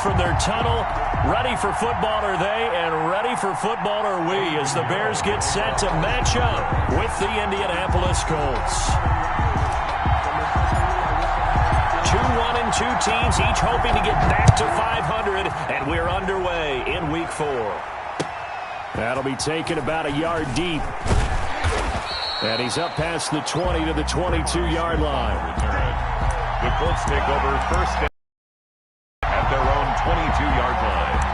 from their tunnel. Ready for football are they, and ready for football are we as the Bears get set to match up with the Indianapolis Colts. 2-1 and 2 teams, each hoping to get back to 500, and we're underway in Week 4. That'll be taken about a yard deep. And he's up past the 20 to the 22-yard line. The Colts take over first at their own 22-yard line.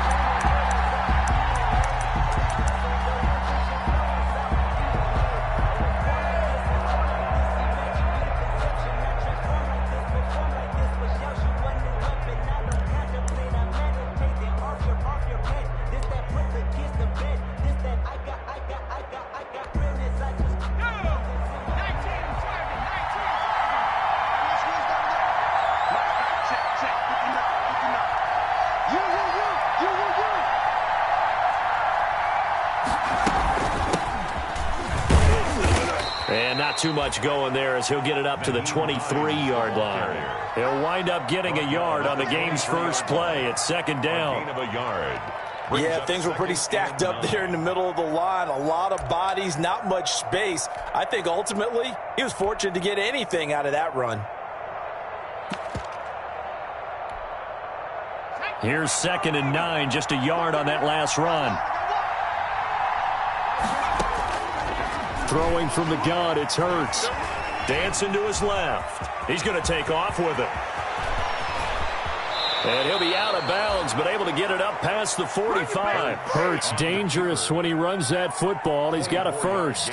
And not too much going there as he'll get it up to the 23-yard line. He'll wind up getting a yard on the game's first play at second down. Yeah, things were pretty stacked up there in the middle of the line. A lot of bodies, not much space. I think ultimately he was fortunate to get anything out of that run. Here's 2nd and 9, just a yard on that last run. Throwing from the gun, it's Hurts. Dancing to his left. He's going to take off with it. And he'll be out of bounds, but able to get it up past the 45. Hurts dangerous when he runs that football. He's got a first.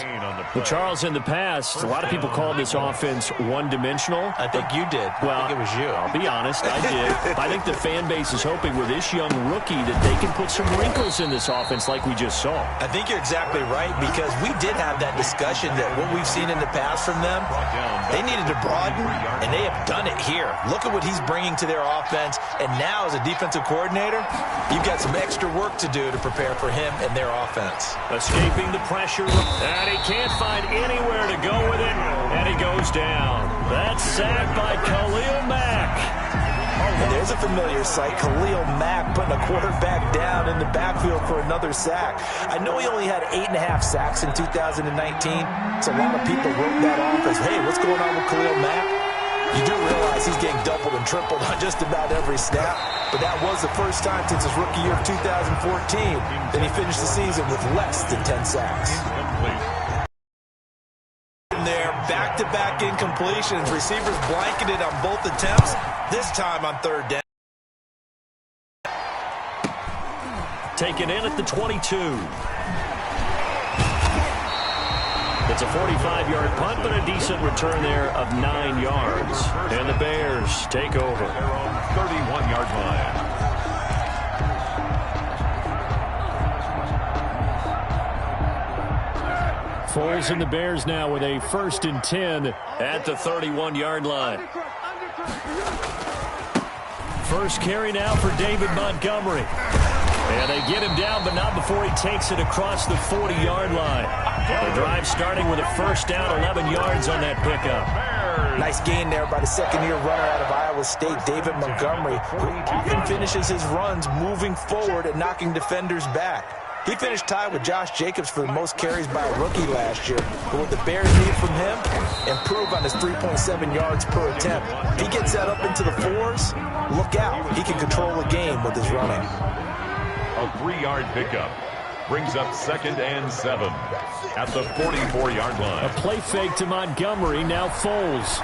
Well, Charles, in the past, a lot of people called this offense one-dimensional. I think you did. Well, I think it was you. I'll be honest, I did. I think the fan base is hoping with this young rookie that they can put some wrinkles in this offense like we just saw. I think you're exactly right, because we did have that discussion that what we've seen in the past from them, they needed to broaden, and they have done it here. Look at what he's bringing to their offense. And now, as a defensive coordinator, you've got some extra work to do to prepare for him and their offense. Escaping the pressure, and he can't find anywhere to go with it, and he goes down. That's sacked by Khalil Mack. And there's a familiar sight, Khalil Mack putting a quarterback down in the backfield for another sack. I know he only had 8.5 sacks in 2019, so a lot of people wrote that off as, hey, what's going on with Khalil Mack? You do realize he's getting doubled and tripled on just about every snap, but that was the first time since his rookie year of 2014 that he finished the season with less than 10 sacks. And there, back-to-back incompletions. Receivers blanketed on both attempts, this time on third down. Taken in at the 22. It's a 45-yard punt, but a decent return there of 9 yards. And the Bears take over. 31-yard line. Foles and the Bears now with a 1st and 10 at the 31-yard line. First carry now for David Montgomery. And they get him down, but not before he takes it across the 40-yard line. The drive starting with a first down, 11 yards on that pickup. Nice gain there by the second-year runner out of Iowa State, David Montgomery, who often finishes his runs moving forward and knocking defenders back. He finished tied with Josh Jacobs for the most carries by a rookie last year. But what the Bears need from him, improve on his 3.7 yards per attempt. If he gets that up into the 4s, look out. He can control the game with his running. A 3-yard pickup brings up 2nd and 7 at the 44-yard line. A play fake to Montgomery, now Foles.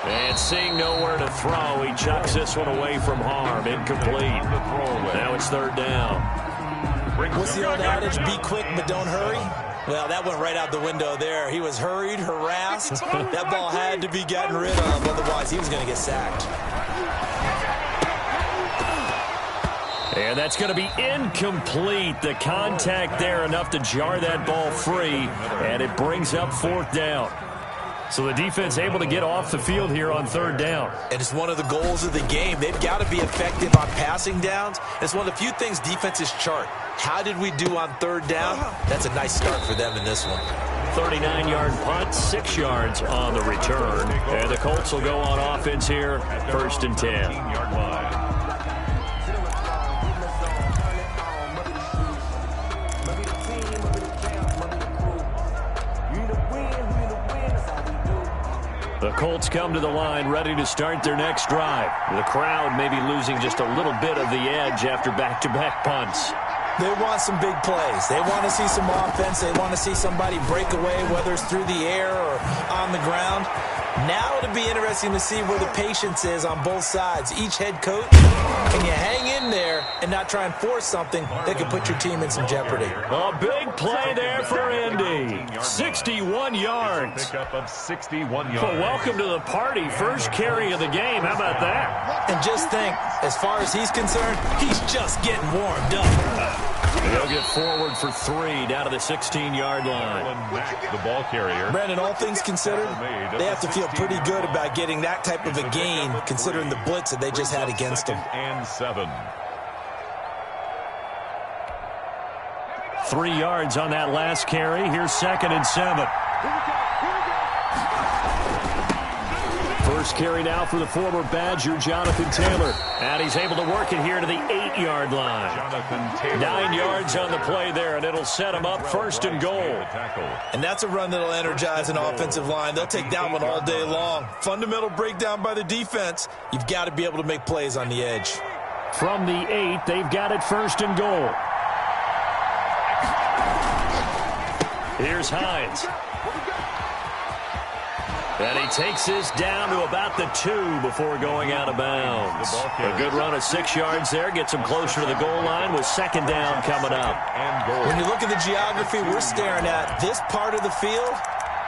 And seeing nowhere to throw, he chucks this one away from harm. Incomplete. Now it's 3rd down. What's the old adage? Be quick, but don't hurry. Well, that went right out the window there. He was hurried, harassed. That ball had to be gotten rid of, otherwise he was going to get sacked. And that's going to be incomplete. The contact there enough to jar that ball free, and it brings up 4th down. So the defense able to get off the field here on 3rd down. And it's one of the goals of the game. They've got to be effective on passing downs. It's one of the few things defenses chart. How did we do on 3rd down? That's a nice start for them in this one. 39-yard punt, 6 yards on the return. And the Colts will go on offense here, 1st and 10. Colts come to the line ready to start their next drive. The crowd may be losing just a little bit of the edge after back-to-back punts. They want some big plays. They want to see some offense. They want to see somebody break away, whether it's through the air or on the ground. Now it'll be interesting to see where the patience is on both sides. Each head coach, can you hang in there and not try and force something that could put your team in some jeopardy? A big play there for Indy. 61 yards. Pickup of 61 yards. Well, welcome to the party. First carry of the game. How about that? And just think, as far as he's concerned, he's just getting warmed up. They'll get forward for 3 down to the 16-yard line. The ball carrier. Brandon, all things considered, they have to feel pretty good about getting that type of a gain, considering the blitz that they just had against them. And 7. 3 yards on that last carry. Here's 2nd and 7. First carry now for the former Badger, Jonathan Taylor. And he's able to work it here to the 8-yard line. 9 yards on the play there, and it'll set him up 1st and goal. And that's a run that'll energize an offensive line. They'll take that one all day long. Fundamental breakdown by the defense. You've got to be able to make plays on the edge. From the 8, they've got it 1st and goal. Here's Hines. And he takes this down to about the 2 before going out of bounds. A good run of 6 yards there. Gets him closer to the goal line with 2nd down coming up. When you look at the geography we're staring at, this part of the field,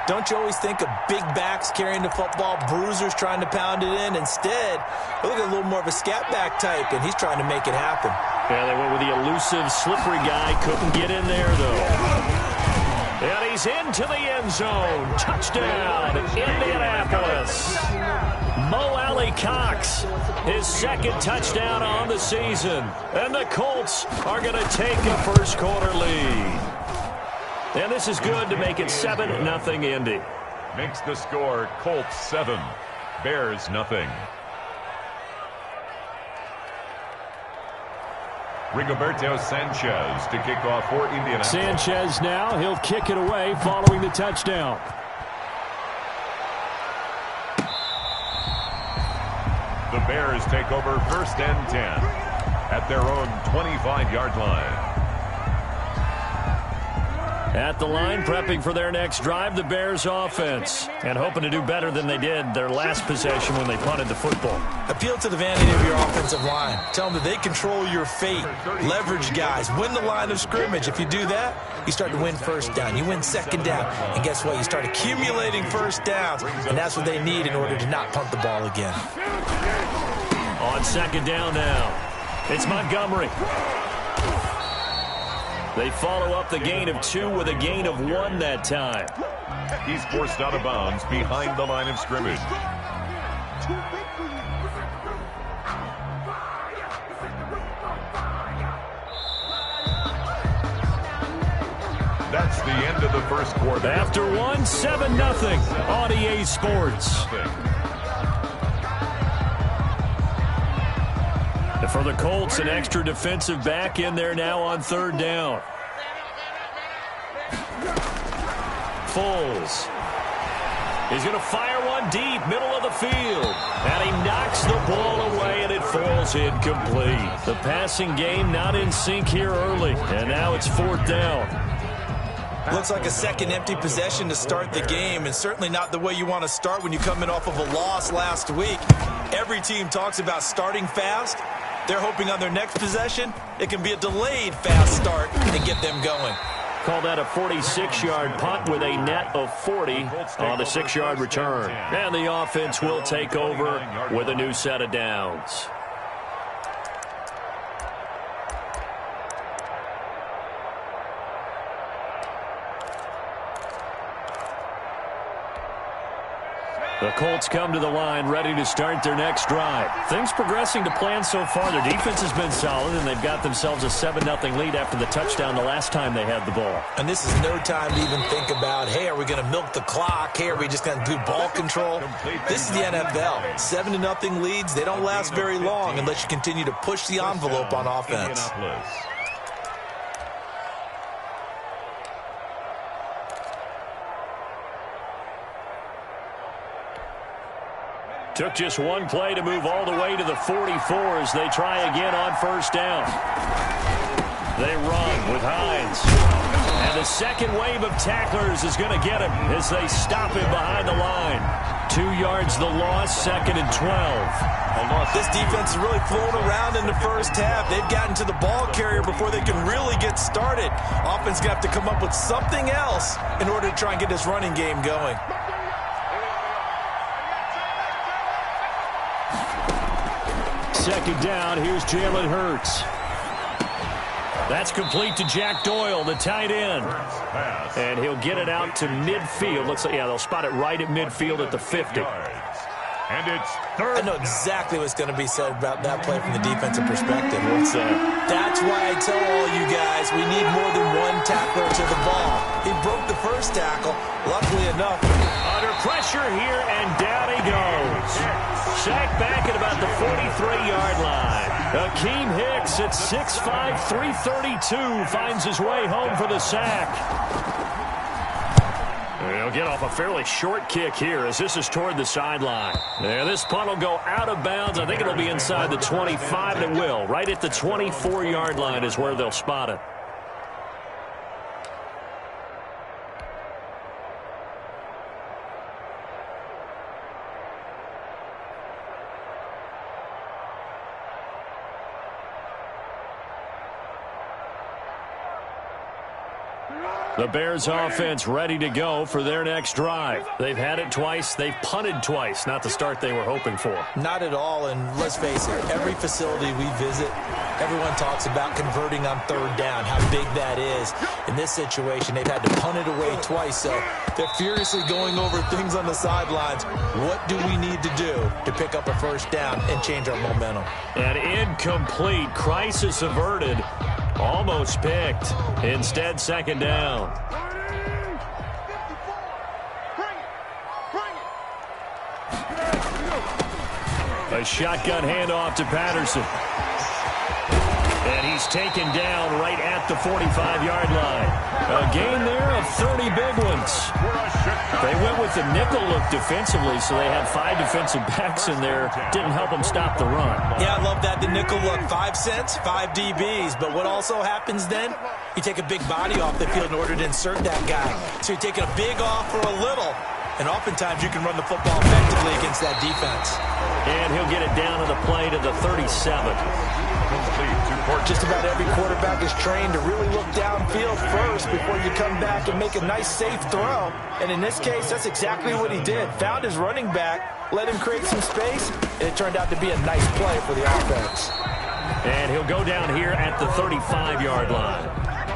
don't you always think of big backs carrying the football, bruisers trying to pound it in? Instead, look at a little more of a scat back type, and he's trying to make it happen. Yeah, they went with the elusive, slippery guy. Couldn't get in there, though. And he's into the end zone. Touchdown, Indianapolis. Mo Alley-Cox, his 2nd touchdown on the season. And the Colts are going to take a first-quarter lead. And this is good to make it 7-0 Indy. Makes the score Colts 7, Bears nothing. Rigoberto Sanchez to kick off for Indianapolis. Sanchez now, he'll kick it away following the touchdown. The Bears take over 1st and 10 at their own 25-yard line. At the line, prepping for their next drive, the Bears offense. And hoping to do better than they did their last possession when they punted the football. Appeal to the vanity of your offensive line. Tell them that they control your fate. Leverage guys. Win the line of scrimmage. If you do that, you start to win 1st down. You win 2nd down. And guess what? You start accumulating 1st downs. And that's what they need in order to not punt the ball again. On 2nd down now, it's Montgomery. They follow up the gain of 2 with a gain of 1 that time. He's forced out of bounds behind the line of scrimmage. That's the end of the first quarter. After 1, 7-0 on EA Sports. For the Colts, an extra defensive back in there now on 3rd down. Foles. He's going to fire one deep, middle of the field. And he knocks the ball away, and it falls incomplete. The passing game not in sync here early. And now it's 4th down. Looks like a 2nd empty possession to start the game, and certainly not the way you want to start when you come in off of a loss last week. Every team talks about starting fast. They're hoping on their next possession, it can be a delayed fast start and get them going. Call that a 46-yard punt with a net of 40 on the 6-yard return. And the offense will take over with a new set of downs. The Colts come to the line ready to start their next drive. Things progressing to plan so far. Their defense has been solid, and they've got themselves a 7-0 lead after the touchdown the last time they had the ball. And this is no time to even think about, hey, are we going to milk the clock? Hey, are we just going to do ball control? This is the NFL. 7-0 leads, they don't last very long unless you continue to push the envelope on offense. Took just one play to move all the way to the 44 as they try again on first down. They run with Hines. And the second wave of tacklers is going to get him as they stop him behind the line. 2 yards the loss, 2nd and 12. This defense is really flown around in the first half. They've gotten to the ball carrier before they can really get started. Offense going to have to come up with something else in order to try and get this running game going. Second down, here's Jalen Hurts. That's complete to Jack Doyle, the tight end. And he'll get it out to midfield. Looks like, yeah, they'll spot it right at midfield at the 50. And it's third. I know exactly what's going to be said about that play from the defensive perspective. What's that? That's why I tell all you guys we need more than one tackler to the ball. He broke the first tackle, luckily enough. Under pressure here, and down he goes. Sacked back at about the 43-yard line. Akeem Hicks at 6'5", 332 finds his way home for the sack. He'll get off a fairly short kick here as this is toward the sideline. Yeah, this punt will go out of bounds. I think it'll be inside the 25, and it will. Right at the 24-yard line is where they'll spot it. The Bears offense ready to go for their next drive. They've had it twice. They've punted twice. Not the start they were hoping for. Not at all, and let's face it, every facility we visit, everyone talks about converting on third down, how big that is. In this situation, they've had to punt it away twice, so they're furiously going over things on the sidelines. What do we need to do to pick up a first down and change our momentum? An incomplete, crisis averted. Almost picked. Instead, second down. A shotgun handoff to Patterson. And he's taken down right at the 45-yard line. A gain there of 30 big ones. They went with the nickel look defensively, so they had 5 defensive backs in there. Didn't help them stop the run. Yeah, I love that, the nickel look. 5 cents, 5 DBs. But what also happens then? You take a big body off the field in order to insert that guy. So you're taking a big off for a little. And oftentimes you can run the football effectively against that defense. And he'll get it down to the play to the 37. Just about every quarterback is trained to really look downfield first before you come back and make a nice, safe throw. And in this case, that's exactly what he did. Found his running back, let him create some space, and it turned out to be a nice play for the offense. And he'll go down here at the 35-yard line.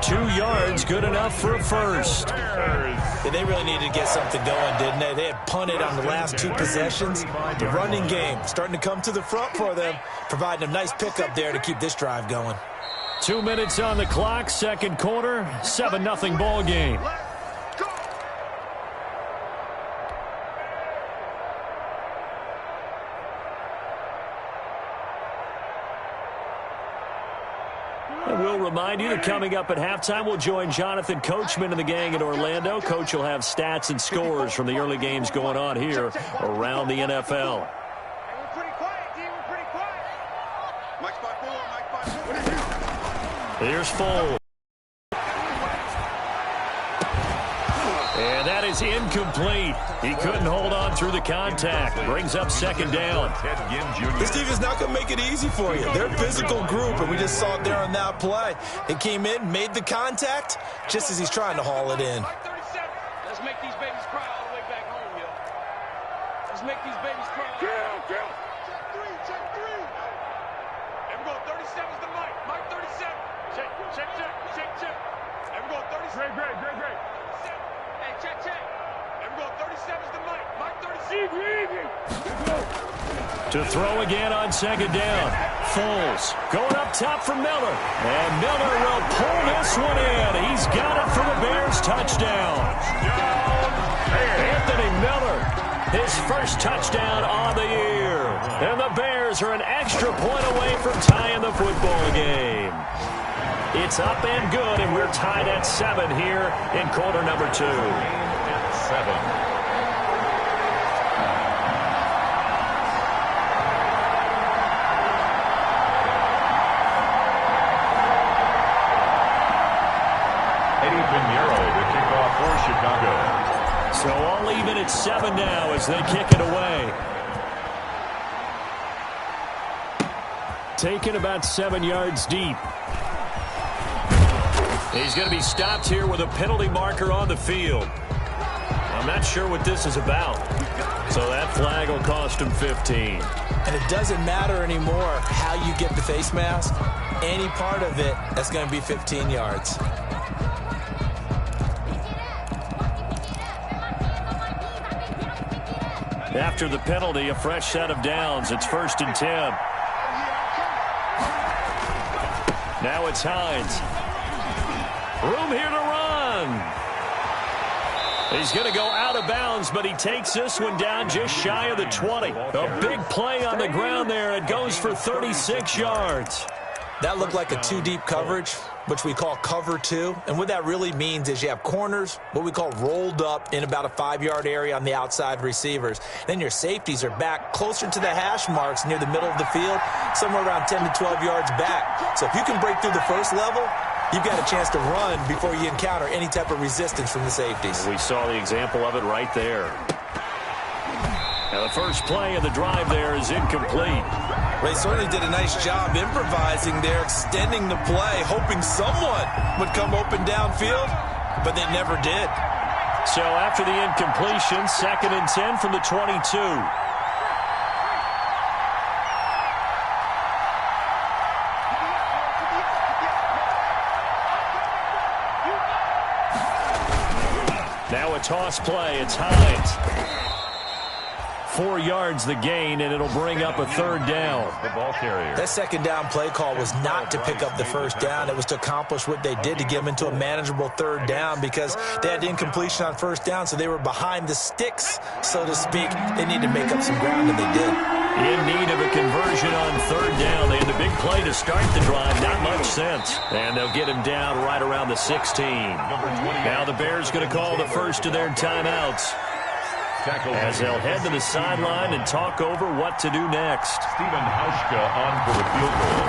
2 yards, good enough for a first. Yeah, they really needed to get something going, didn't they? They had punted on the last 2 possessions. The running game starting to come to the front for them, providing a nice pickup there to keep this drive going. 2 minutes on the clock, second quarter, 7-0 ball game. And we'll remind you that coming up at halftime, we'll join Jonathan Coachman and the gang in Orlando. Coach will have stats and scores from the early games going on here around the NFL. Here's Foles. And that is incomplete. He couldn't hold on through the contact. Brings up second down. This defense is not going to make it easy for you. They're a physical group, and we just saw it there on that play. They came in, made the contact, just as he's trying to haul it in. Let's make these babies cry all the way back home, yo. Let's make these babies cry. Check three. And we go 37's the mic. Mike 37. Check. And we go 37. Great. Hey, check. And we go 37's the mic. Mike 37. To throw again on second down. Foles going up top for Miller. And Miller will pull this one in. He's got it for the Bears touchdown. Anthony Miller, his first touchdown on the year. And the Bears are an extra point away from tying the football game. It's up and good, and we're tied at 7 here in quarter number 2. 7. 7 now as they kick it away. Taken about 7 yards deep. He's going to be stopped here with a penalty marker on the field. I'm not sure what this is about. So that flag will cost him 15. And it doesn't matter anymore how you get the face mask. Any part of it, that's going to be 15 yards. After the penalty, a fresh set of downs. It's 1st and 10. Now it's Hines. Room here to run. He's going to go out of bounds, but he takes this one down just shy of the 20. A big play on the ground there. It goes for 36 yards. That looked like a 2-deep coverage, which we call cover 2. And what that really means is you have corners, what we call rolled up in about a 5-yard area on the outside receivers. Then your safeties are back closer to the hash marks near the middle of the field, somewhere around 10 to 12 yards back. So if you can break through the first level, you've got a chance to run before you encounter any type of resistance from the safeties. We saw the example of it right there. Now the first play of the drive there is incomplete. They certainly did a nice job improvising there, extending the play, hoping someone would come open downfield, but they never did. So after the incompletion, 2nd and 10 from the 22. Now a toss play. It's Hines. 4 yards the gain, and it'll bring up a 3rd down. The ball carrier. That 2nd down play call was not to pick up the 1st down. It was to accomplish what they did to get them into a manageable 3rd down because they had incompletion on 1st down, so they were behind the sticks, so to speak. They needed to make up some ground, and they did. In need of a conversion on 3rd down. They had the big play to start the drive. Not much sense. And they'll get him down right around the 16. Now the Bears going to call the first of their timeouts, as they'll head to the sideline and talk over what to do next. Stephen Hauschka on for the field goal.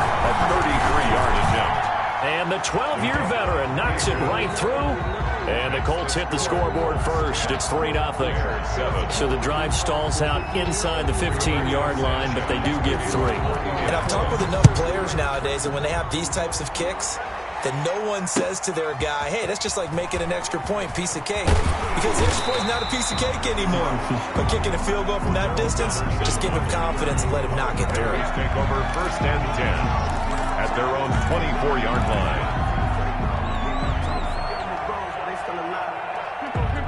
A 33-yard attempt. And the 12-year veteran knocks it right through. And the Colts hit the scoreboard first. It's 3-0. So the drive stalls out inside the 15-yard line, but they do get 3. And I've talked with enough players nowadays, and when they have these types of kicks, that no one says to their guy, hey, that's just like making an extra point, piece of cake. Because the extra point is not a piece of cake anymore. But kicking a field goal from that distance, just give him confidence and let him knock it through. Bears take over 1st and 10 at their own 24-yard line.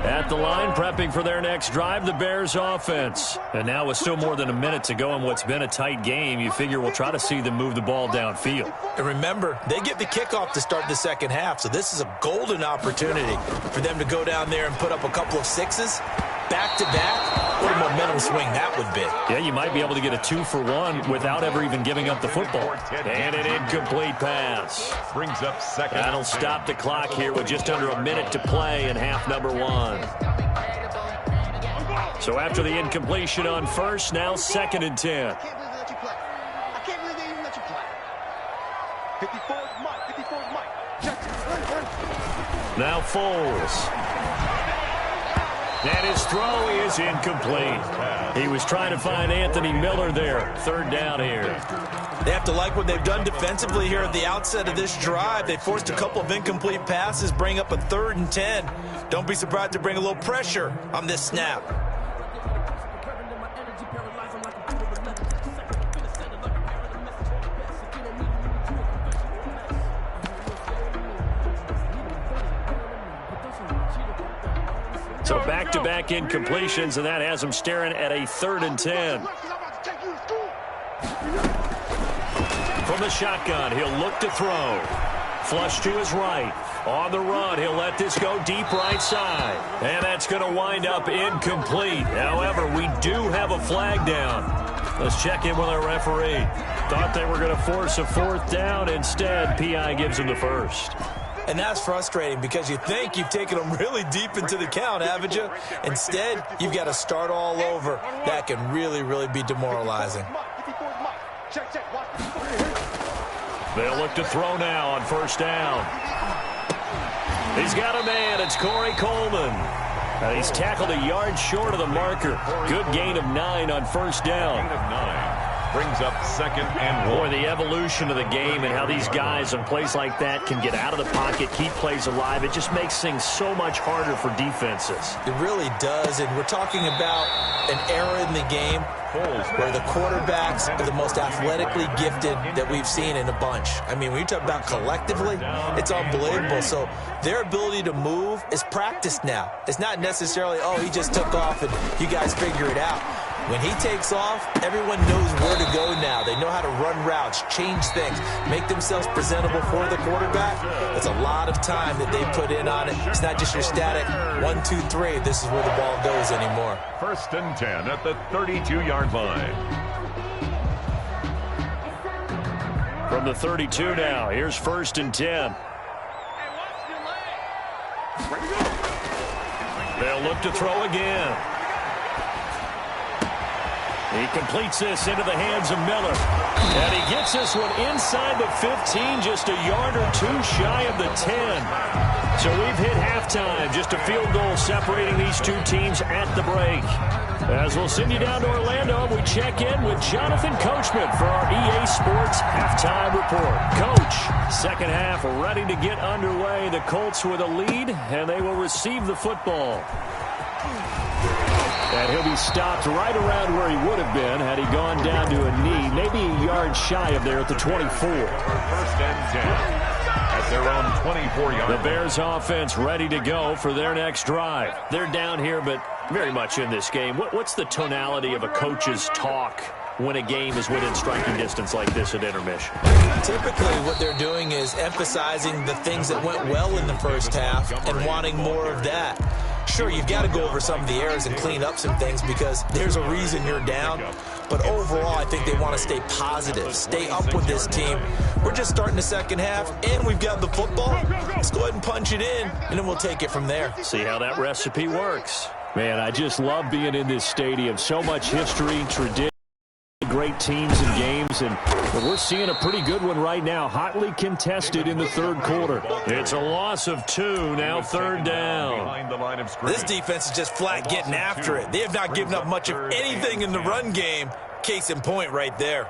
At the line, prepping for their next drive, the Bears offense. And now with still more than a minute to go in what's been a tight game, you figure we'll try to see them move the ball downfield. And remember, they get the kickoff to start the 2nd half, so this is a golden opportunity for them to go down there and put up a couple of 6s back-to-back. What a momentum swing that would be. Yeah, you might be able to get a 2-for-1 without ever even giving up the football. And an incomplete pass. Brings up 2nd. That'll stop the clock here with just under a minute to play in half number 1. So after the incompletion on 1st, now 2nd and 10. I can't believe they even let you play. 54 is Mike. 54 is Mike. Now Foles. And his throw is incomplete. He was trying to find Anthony Miller there. 3rd down here. They have to like what they've done defensively here at the outset of this drive. They forced a couple of incomplete passes, bring up a 3rd and 10. Don't be surprised to bring a little pressure on this snap. So back-to-back incompletions, and that has him staring at a 3rd and 10. From the shotgun, he'll look to throw. Flush to his right. On the run, he'll let this go deep right side. And that's going to wind up incomplete. However, we do have a flag down. Let's check in with our referee. Thought they were going to force a 4th down. Instead, P.I. gives him the 1st. And that's frustrating because you think you've taken them really deep into the count, haven't you? Instead, you've got to start all over. That can really, really be demoralizing. They'll look to throw now on 1st down. He's got a man. It's Corey Coleman. He's tackled a yard short of the marker. Good gain of 9 on first down. Gain of 9. Brings up 2nd and 1. Boy, the evolution of the game and how these guys on plays like that can get out of the pocket, keep plays alive, it just makes things so much harder for defenses. It really does, and we're talking about an era in the game where the quarterbacks are the most athletically gifted that we've seen in a bunch. I mean, when you talk about collectively, it's unbelievable. So their ability to move is practiced now. It's not necessarily, oh, he just took off and you guys figure it out. When he takes off, everyone knows where to go now. They know how to run routes, change things, make themselves presentable for the quarterback. It's a lot of time that they put in on it. It's not just your static 1, 2, 3. This is where the ball goes anymore. 1st and 10 at the 32-yard line. From the 32 now, here's 1st and 10. They'll look to throw again. He completes this into the hands of Miller. And he gets this one inside the 15, just a yard or 2 shy of the 10. So we've hit halftime, just a field goal separating these two teams at the break. As we'll send you down to Orlando, we check in with Jonathan Coachman for our EA Sports Halftime Report. Coach, second half ready to get underway. The Colts with a lead, and they will receive the football. And he'll be stopped right around where he would have been had he gone down to a knee, maybe a yard shy of there at the 24. 1st and 10 at their own 24-yard line. The Bears offense ready to go for their next drive. They're down here, but very much in this game. What's the tonality of a coach's talk when a game is within striking distance like this at intermission? Typically, what they're doing is emphasizing the things that went well in the first half and wanting more of that. Sure, you've got to go over some of the errors and clean up some things because there's a reason you're down. But overall, I think they want to stay positive, stay up with this team. We're just starting the second half, and we've got the football. Let's go ahead and punch it in, and then we'll take it from there. See how that recipe works. Man, I just love being in this stadium. So much history, tradition. Great teams and games, and we're seeing a pretty good one right now, hotly contested in the third quarter. It's a loss of 2, now 3rd down. This defense is just flat getting after it. They have not given up much of anything in the run game. Case in point right there.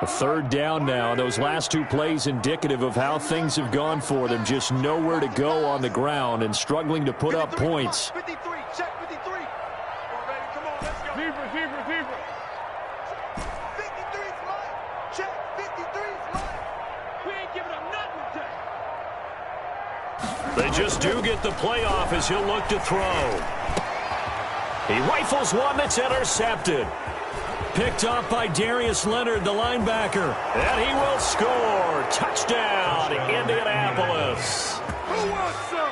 A 3rd down now. Those last 2 plays indicative of how things have gone for them. Just nowhere to go on the ground and struggling to put up points. 53, check 53. Come on, baby, come on, let's go. Zebra. 53's mine. Check, 53's mine. We ain't giving up nothing today. They just do get the playoff as he'll look to throw. He rifles one that's intercepted. Picked off by Darius Leonard, the linebacker. And he will score. Touchdown, Indianapolis. Who wants some?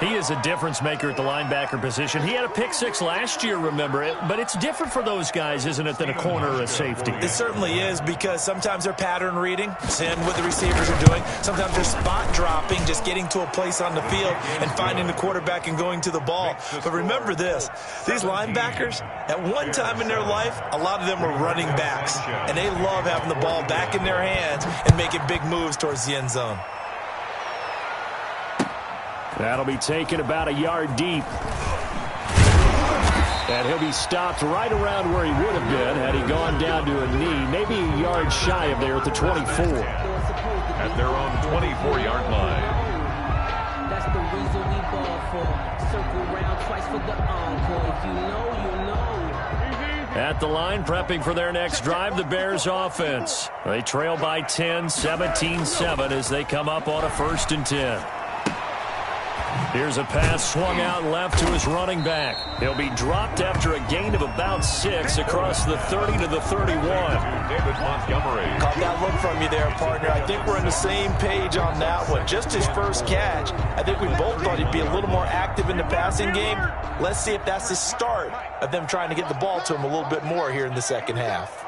He is a difference maker at the linebacker position. He had a pick 6 last year, remember it. But it's different for those guys, isn't it, than a corner or a safety? It certainly is because sometimes they're pattern reading, seeing what the receivers are doing. Sometimes they're spot dropping, just getting to a place on the field and finding the quarterback and going to the ball. But remember this, these linebackers, at one time in their life, a lot of them were running backs. And they love having the ball back in their hands and making big moves towards the end zone. That'll be taken about a yard deep. And he'll be stopped right around where he would have been had he gone down to a knee, maybe a yard shy of there at the 24. At their own 24-yard line. That's the reason we ball for. Circle round twice for the encore. If you know, you know. At the line, prepping for their next drive, the Bears offense. They trail by 10, 17-7 as they come up on a 1st and 10. Here's a pass swung out left to his running back. He'll be dropped after a gain of about 6 across the 30 to the 31. David Montgomery. Caught that look from you there, partner. I think we're on the same page on that one. Just his first catch. I think we both thought he'd be a little more active in the passing game. Let's see if that's the start of them trying to get the ball to him a little bit more here in the second half.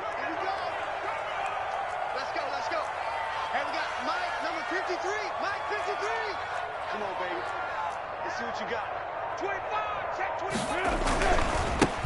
Let's go. Hey, we got Mike, number 53. Mike, 53. Come on, baby. Let's see what you got.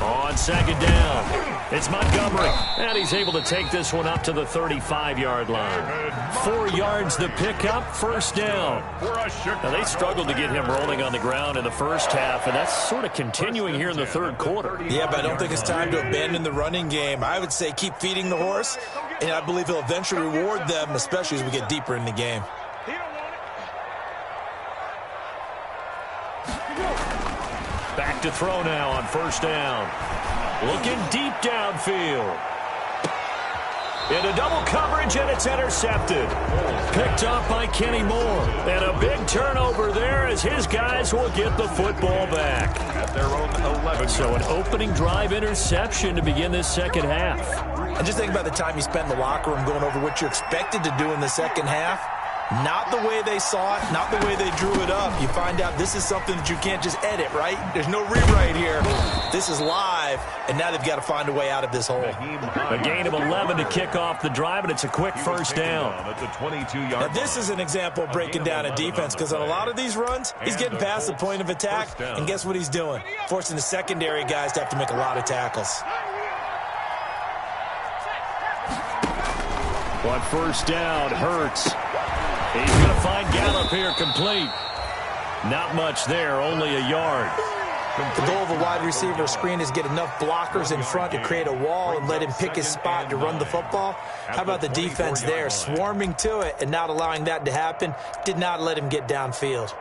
On second down, it's Montgomery, and he's able to take this one up to the 35-yard line. 4 yards the pickup, first down. Now, they struggled to get him rolling on the ground in the first half, and that's sort of continuing here in the third quarter. Yeah, but I don't think it's time to abandon the running game. I would say keep feeding the horse, and I believe he'll eventually reward them, especially as we get deeper in the game. Back to throw now on first down. Looking deep downfield. Into double coverage, and it's intercepted. Picked up by Kenny Moore. And a big turnover there as his guys will get the football back. At their own 11. So an opening drive interception to begin this second half. And just think about the time you spent in the locker room going over what you expected to do in the second half. Not the way they saw it, not the way they drew it up. You find out this is something that you can't just edit, right? There's no rewrite here. This is live, and now they've got to find a way out of this hole. A gain of 11 to kick off the drive, and it's a quick first down. At the 22-yard Now, this is an example of breaking down a defense, because on a lot of these runs, he's getting past the point of attack, and guess what he's doing? Forcing the secondary guys to have to make a lot of tackles. On first down, Hurts. He's going to find Gallup here complete. Not much there, only a yard. The goal of a wide receiver screen is get enough blockers in front to create a wall and let him pick his spot to run the football. How about the defense there, swarming to it and not allowing that to happen? Did not let him get downfield.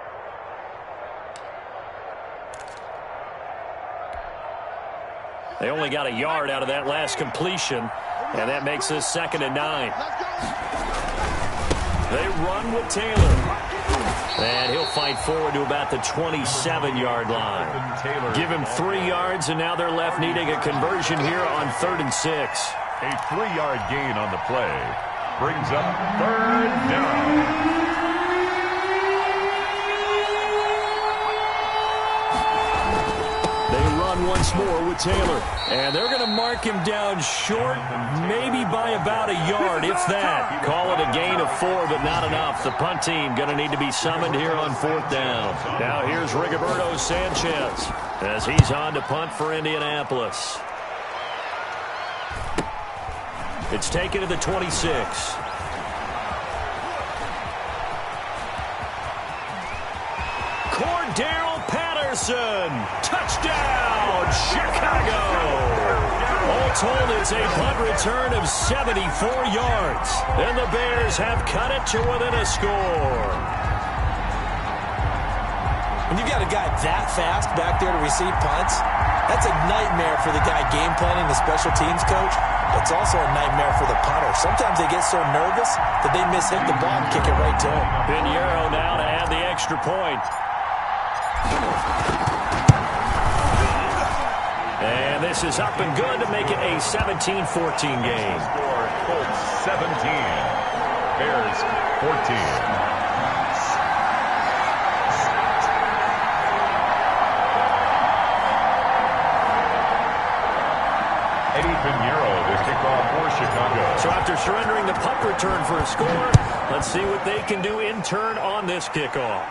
They only got a yard out of that last completion, and that makes this 2nd and 9. They run with Taylor. And he'll fight forward to about the 27-yard line. Give him 3 yards, and now they're left needing a conversion here on 3rd and 6. A 3-yard gain on the play. Brings up 3rd down. Once more with Taylor, and they're going to mark him down short, maybe by about a yard, if that. Call it a gain of 4, but not enough. The punt team going to need to be summoned here on 4th down. Now here's Rigoberto Sanchez as he's on to punt for Indianapolis. It's taken to the 26. Cordell Patterson, touchdown, Chicago. All told, it's a punt return of 74 yards, and the Bears have cut it to within a score. When you've got a guy that fast back there to receive punts, that's a nightmare for the guy game planning, the special teams coach. It's also a nightmare for the punter. Sometimes they get so nervous that they mishit the ball and kick it right to him. Pinheiro now to add the extra point. And this is up and good to make it a 17-14 game. Score Colts 17, Bears 14. Eddie Pinheiro, the kickoff for Chicago. So after surrendering the punt return for a score, let's see what they can do in turn on this kickoff.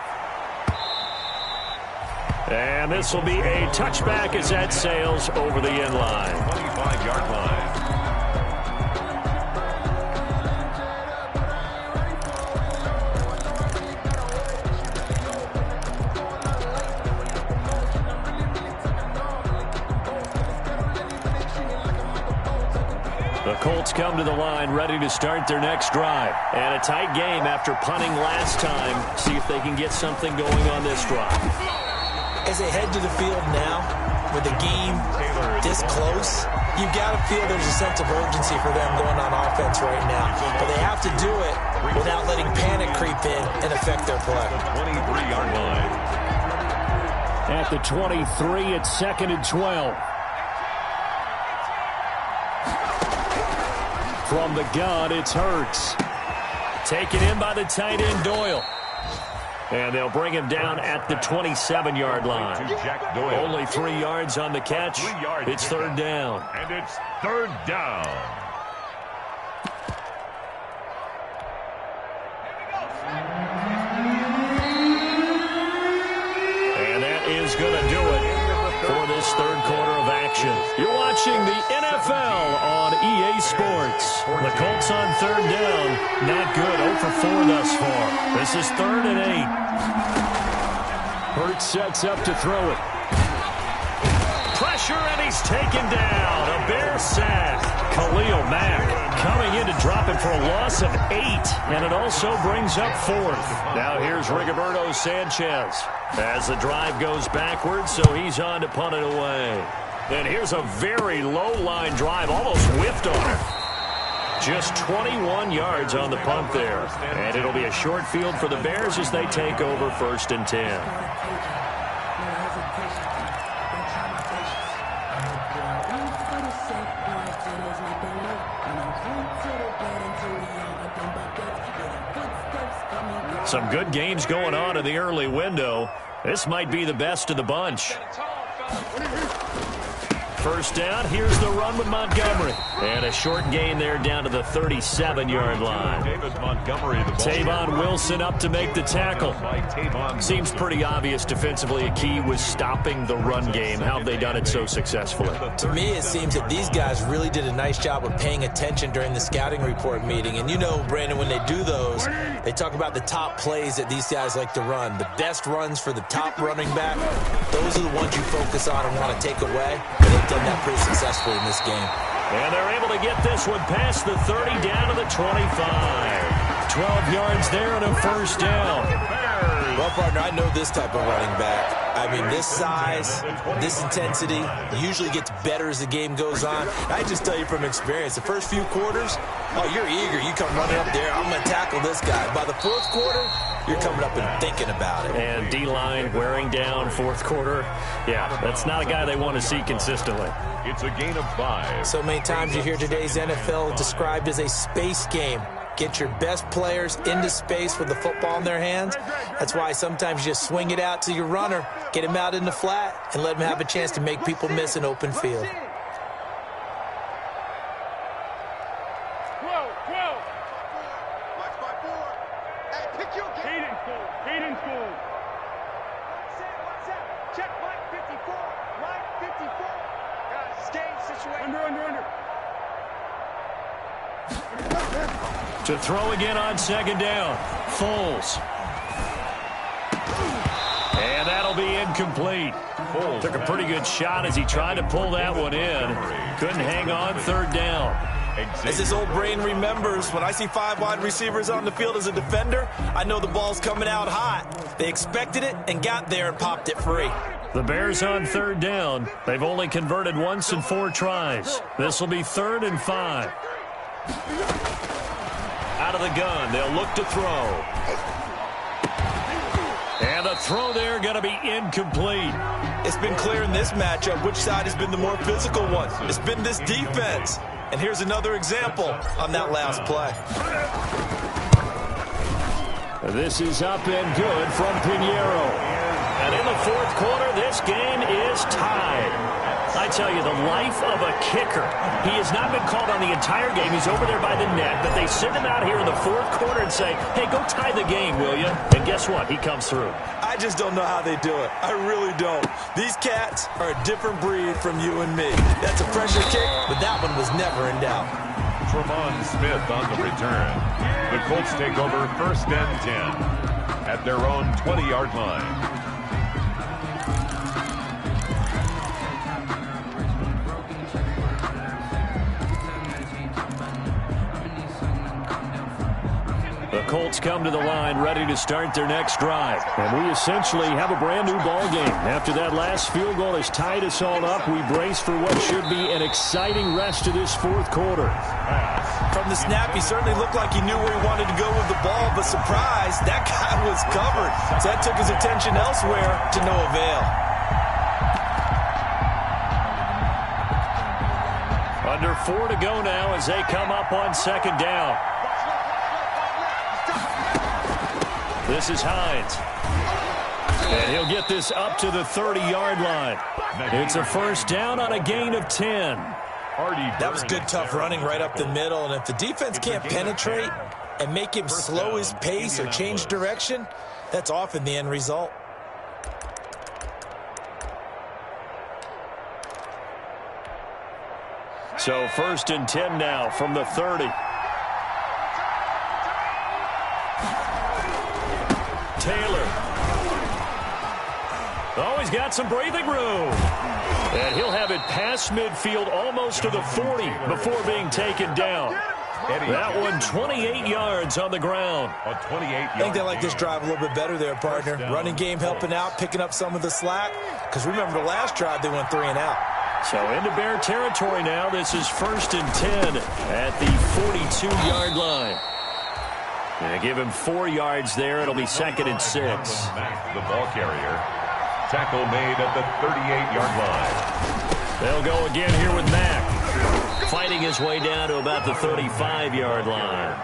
And this will be a touchback as that sails over the end line. 25-yard line. The Colts come to the line ready to start their next drive. And a tight game after punting last time. See if they can get something going on this drive. As they head to the field now, with the game this close, you've got to feel there's a sense of urgency for them going on offense right now. But they have to do it without letting panic creep in and affect their play. 23-yard line. At the 23, it's 2nd and 12. From the gun, it's Hurts. Taken in by the tight end, Doyle. And they'll bring him down at the 27-yard line. Jack Doyle. Only 3 yards on the catch. It's 3rd down. And it's 3rd down. And that is is going to do it for this third quarter of action. You're watching the NFL on EA Sports. The Colts on third down. Not good. 0 for 4 thus far. This is 3rd and 8. Hurts sets up to throw it. Pressure, and he's taken down. A Bear sack. Khalil Mack coming in to drop it for a loss of 8, and it also brings up 4th. Now here's Rigoberto Sanchez as the drive goes backwards, so he's on to punt it away. And here's a very low-line drive, almost whiffed on it. Just 21 yards on the punt there. And it'll be a short field for the Bears as they take over 1st and 10. Some good games going on in the early window. This might be the best of the bunch. First down, here's the run with Montgomery. And a short gain there down to the 37-yard line. Tavon Wilson up to make the tackle. Seems pretty obvious defensively a key was stopping the run game. How have they done it so successfully? To me, it seems that these guys really did a nice job of paying attention during the scouting report meeting. And you know, Brandon, when they do those, they talk about the top plays that these guys like to run. The best runs for the top running back, those are the ones you focus on and want to take away. And they've done that pretty successfully in this game. And they're able to get this one past the 30 down to the 25. 12 yards there and a first down. Well, partner, I know this type of running back. I mean, this size, this intensity usually gets better as the game goes on. I just tell you from experience, the first few quarters, oh, you're eager. You come running up there, I'm going to tackle this guy. By the 4th quarter, you're coming up and thinking about it. And D-line wearing down 4th quarter. Yeah, that's not a guy they want to see consistently. It's a gain of 5. So many times you hear today's NFL described as a space game. Get your best players into space with the football in their hands. That's why sometimes you just swing it out to your runner, get him out in the flat, and let him have a chance to make people miss an open field. To throw again on 2nd down. Foles. And that'll be incomplete. Took a pretty good shot as he tried to pull that one in. Couldn't hang on 3rd down. As his old brain remembers, when I see 5 wide receivers on the field as a defender, I know the ball's coming out hot. They expected it and got there and popped it free. The Bears on 3rd down. They've only converted once in 4 tries. This will be 3rd and 5. Out of the gun, they'll look to throw. And the throw there going to be incomplete. It's been clear in this matchup which side has been the more physical one. It's been this defense. And here's another example on that last play. This is up and good from Pinheiro. And in the 4th quarter, this game is tied. I tell you, the life of a kicker. He has not been called on the entire game. He's over there by the net, but they send him out here in the 4th quarter and say, hey, go tie the game, will you? And guess what? He comes through. I just don't know how they do it. I really don't. These cats are a different breed from you and me. That's a pressure kick, but that one was never in doubt. Trevon Smith on the return. The Colts take over 1st and 10 at their own 20-yard line. The Colts come to the line ready to start their next drive. And we essentially have a brand new ball game. After that last field goal has tied us all up, we brace for what should be an exciting rest of this 4th quarter. From the snap, he certainly looked like he knew where he wanted to go with the ball, but surprise, that guy was covered. So that took his attention elsewhere to no avail. Under 4 to go now as they come up on 2nd down. This is Hines. And he'll get this up to the 30-yard line. It's a first down on a gain of 10. That was good, tough running right up the middle. And if the defense can't penetrate and make him slow his pace or change direction, that's often the end result. So 1st and 10 now from the 30. Taylor. Oh, he's got some breathing room. And he'll have it past midfield almost to the 40 before being taken down. That one 28 yards on the ground. A 28-yard I think they like this drive a little bit better there, partner. Running game helping out, picking up some of the slack. Because remember the last drive, they went 3 and out. So into Bear territory now. This is 1st and 10 at the 42-yard line. And give him 4 yards there. It'll be 2nd and 6. The ball carrier. Tackle made at the 38-yard line. They'll go again here with Mack. Fighting his way down to about the 35-yard line.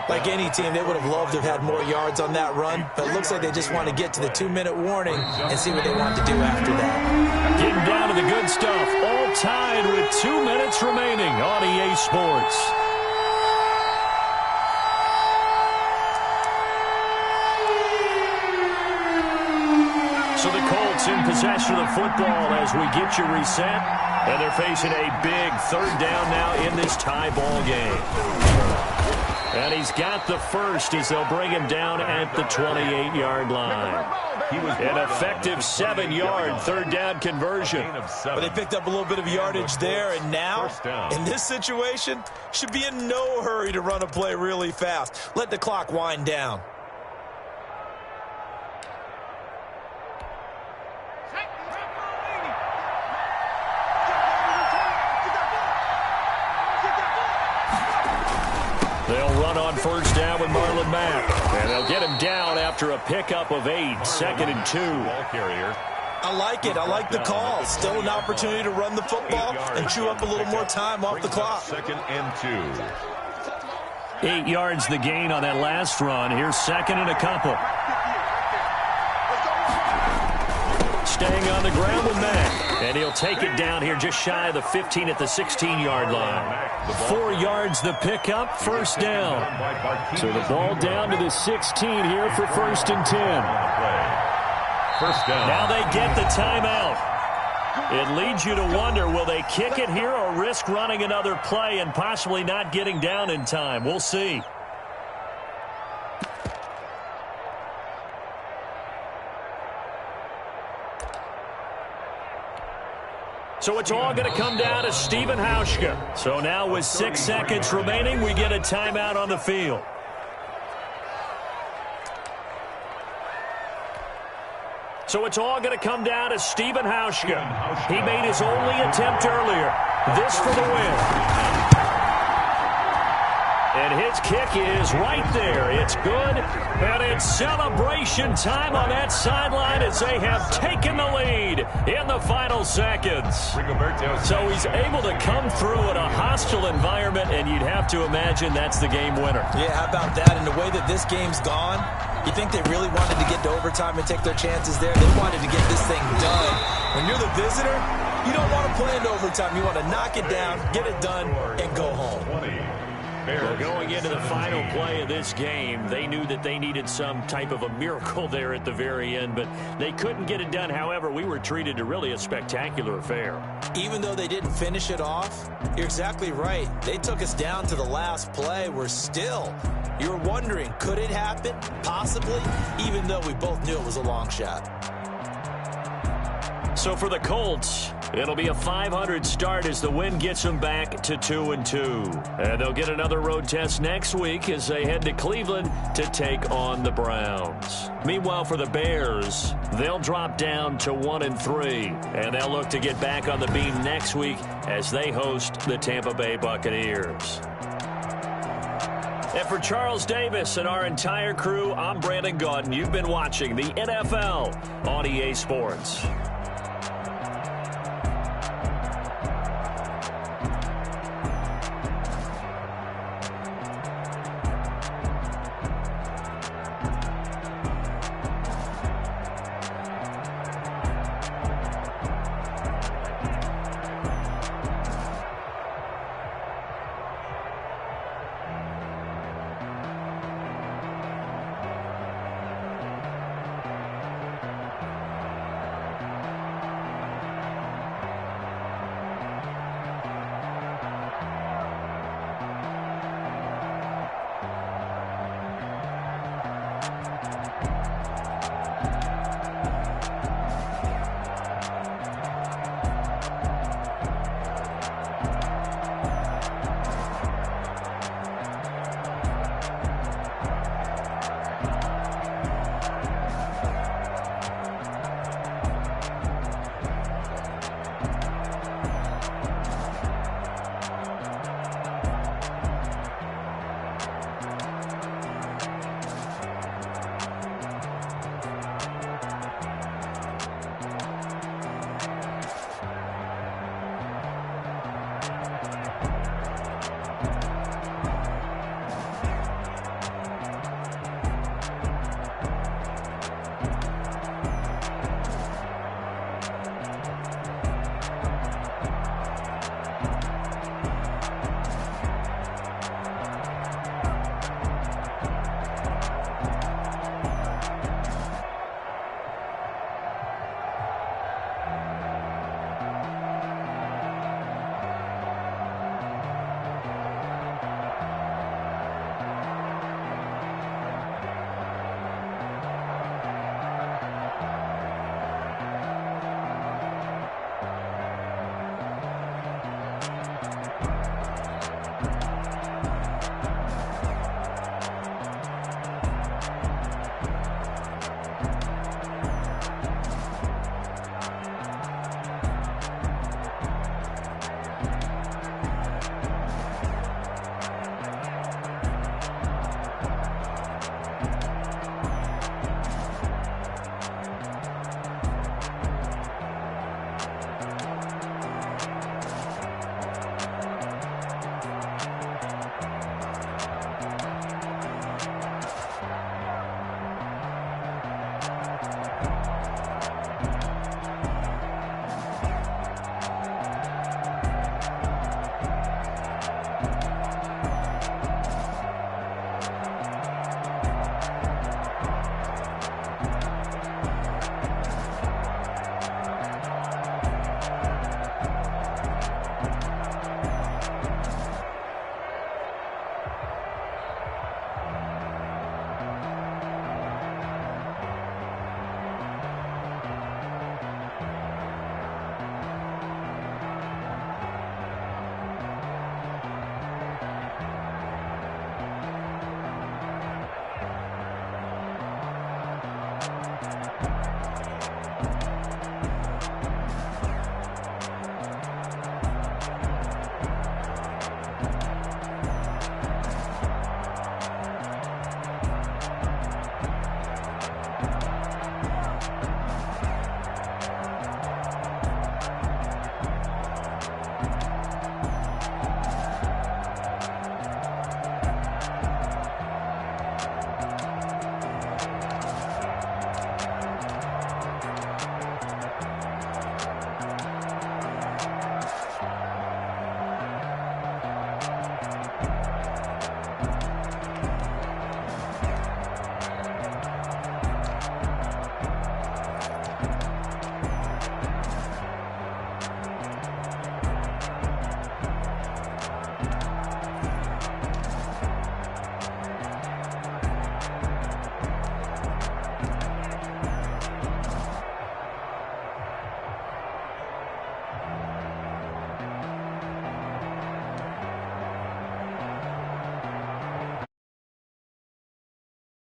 Like any team, they would have loved to have had more yards on that run, but it looks like they just want to get to the 2-minute warning and see what they want to do after that. Getting down to the good stuff. All tied with 2 minutes remaining on EA Sports. So the Colts in possession of the football as we get you reset. And they're facing a big 3rd down now in this tie ball game. And he's got the first as they'll bring him down at the 28-yard line. An effective 7-yard 3rd down conversion. But they picked up a little bit of yardage there, and now, in this situation, should be in no hurry to run a play really fast. Let the clock wind down. They'll run on 1st down with Marlon Mack. And they'll get him down after a pickup of 8. 2nd and 2. Ball carrier. I like it. I like the call. Still an opportunity to run the football and chew up a little more time off the clock. 2nd and 2. 8 yards the gain on that last run. Here's 2nd and a couple. Staying on the ground with Mack. And he'll take it down here just shy of the 15 at the 16-yard line. 4 yards the pickup, 1st down. So the ball down to the 16 here for 1st and 10. 1st down. Now they get the timeout. It leads you to wonder, will they kick it here or risk running another play and possibly not getting down in time? We'll see. So it's all going to come down to Stephen Hauschka. So now with 6 seconds remaining, we get a timeout on the field. So it's all going to come down to Stephen Hauschka. He made his only attempt earlier. This for the win. And his kick is right there. It's good. And it's celebration time on that sideline as they have taken the lead in the final seconds. So he's able to come through in a hostile environment, and you'd have to imagine that's the game winner. Yeah, how about that? And the way that this game's gone, you think they really wanted to get to overtime and take their chances there? They wanted to get this thing done. When you're the visitor, you don't want to play into overtime. You want to knock it down, get it done, and go home. Well, going into the final play of this game, they knew that they needed some type of a miracle there at the very end, but they couldn't get it done. However, we were treated to really a spectacular affair. Even though they didn't finish it off, you're exactly right. They took us down to the last play. We're still, you're wondering, could it happen? Possibly, even though we both knew it was a long shot. So for the Colts, it'll be a 500 start as the win gets them back to 2-2. And they'll get another road test next week as they head to Cleveland to take on the Browns. Meanwhile, for the Bears, they'll drop down to 1-3. And they'll look to get back on the beam next week as they host the Tampa Bay Buccaneers. And for Charles Davis and our entire crew, I'm Brandon Gaudin. You've been watching the NFL on EA Sports.